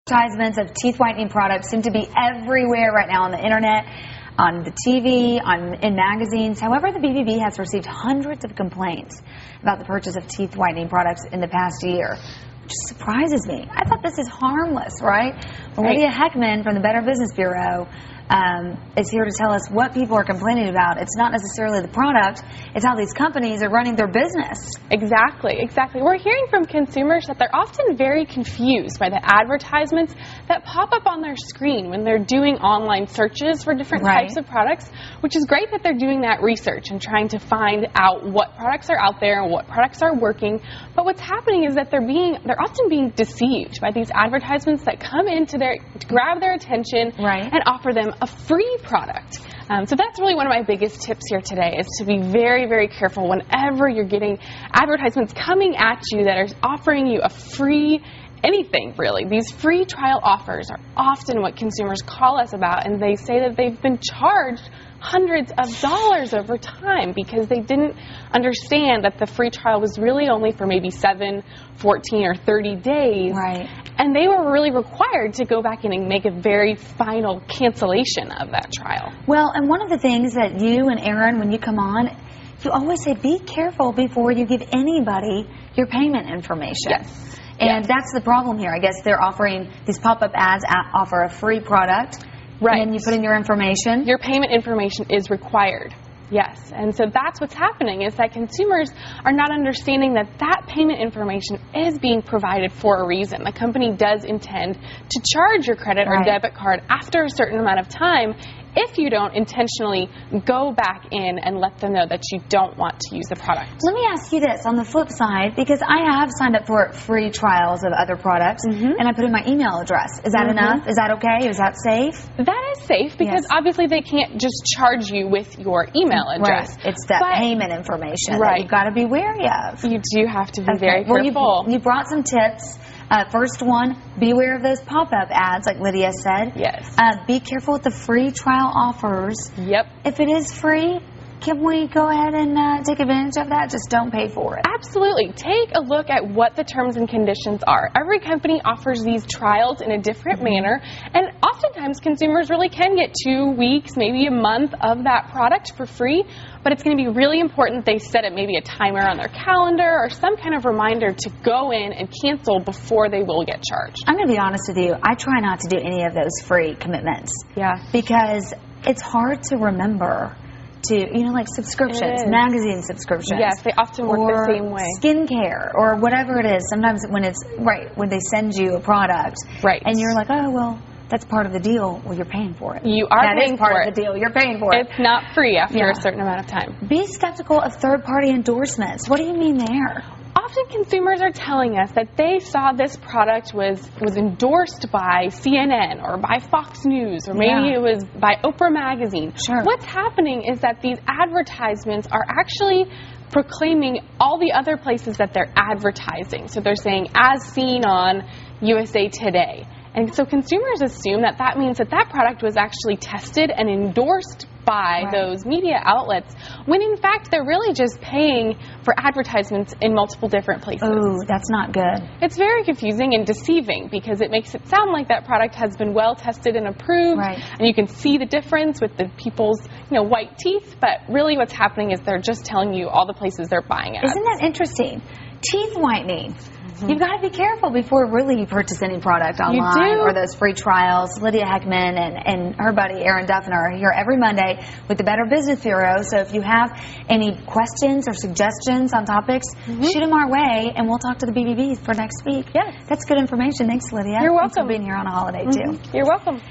Advertisements of teeth whitening products seem to be everywhere right now on the internet, on the TV, in magazines. However, the BBB has received hundreds of complaints about the purchase of teeth whitening products in the past year, which surprises me. I thought this is harmless, right? Well, Lydia Heckman from the Better Business Bureau is here to tell us what people are complaining about. It's not necessarily the product, it's how these companies are running their business. Exactly. We're hearing from consumers that they're often very confused by the advertisements that pop up on their screen when they're doing online searches for different types of products, which is great that they're doing that research and trying to find out what products are out there and what products are working. But what's happening is that they're often being deceived by these advertisements that come in to grab their attention and offer them a free product. So that's really one of my biggest tips here today, is to be very, very careful whenever you're getting advertisements coming at you that are offering you a free anything, really. These free trial offers are often what consumers call us about, and they say that they've been charged hundreds of dollars over time because they didn't understand that the free trial was really only for maybe 7, 14, or 30 days. And they were really required to go back in and make a very final cancellation of that trial. Well, and one of the things that you and Aaron, when you come on, you always say be careful before you give anybody your payment information. And that's the problem here. I guess they're offering these pop-up ads, offer a free product. And then you put in your information. Your payment information is required. Yes, and so that's what's happening, is that consumers are not understanding that that payment information is being provided for a reason. The company does intend to charge your credit or debit card after a certain amount of time if you don't intentionally go back in and let them know that you don't want to use the product. Let me ask you this on the flip side, because I have signed up for free trials of other products, and I put in my email address. Is that enough? Is that okay? Is that safe? That is safe, because obviously they can't just charge you with your email address. It's that payment information that you've got to be wary of. You do have to be very careful. Well, you brought some tips. First one, beware of those pop-up ads, like Lydia said. Be careful with the free trial offers. If it is free, can we go ahead and take advantage of that? Just don't pay for it. Absolutely. Take a look at what the terms and conditions are. Every company offers these trials in a different manner, and oftentimes consumers really can get 2 weeks, maybe a month of that product for free, but it's going to be really important they set it maybe a timer on their calendar or some kind of reminder to go in and cancel before they will get charged. I'm going to be honest with you. I try not to do any of those free commitments. Because it's hard to remember. Like subscriptions, magazine subscriptions. Yes, they often work the same way. Skincare, or whatever it is. Sometimes when it's, when they send you a product, and you're like, oh, well, that's part of the deal. Well, you're paying for it. You are paying for it. Part of the deal. You're paying for it. It's not free after a certain amount of time. Be skeptical of third-party endorsements. What do you mean there? Often consumers are telling us that they saw this product was endorsed by CNN or by Fox News, or maybe it was by Oprah Magazine. What's happening is that these advertisements are actually proclaiming all the other places that they're advertising. So they're saying, as seen on USA Today. And so consumers assume that that means that that product was actually tested and endorsed by those media outlets, when in fact they're really just paying for advertisements in multiple different places. Oh, that's not good. It's very confusing and deceiving, because it makes it sound like that product has been well tested and approved, and you can see the difference with the people's white teeth, but really what's happening is they're just telling you all the places they're buying it. Isn't that interesting? Teeth whitening. You've got to be careful before really you purchase any product online or those free trials. Lydia Heckman and her buddy Aaron Duffner are here every Monday with the Better Business Bureau. So if you have any questions or suggestions on topics, shoot them our way, and we'll talk to the BBBs for next week. That's good information. Thanks, Lydia. You're welcome. Thanks for being here on a holiday, too. You're welcome.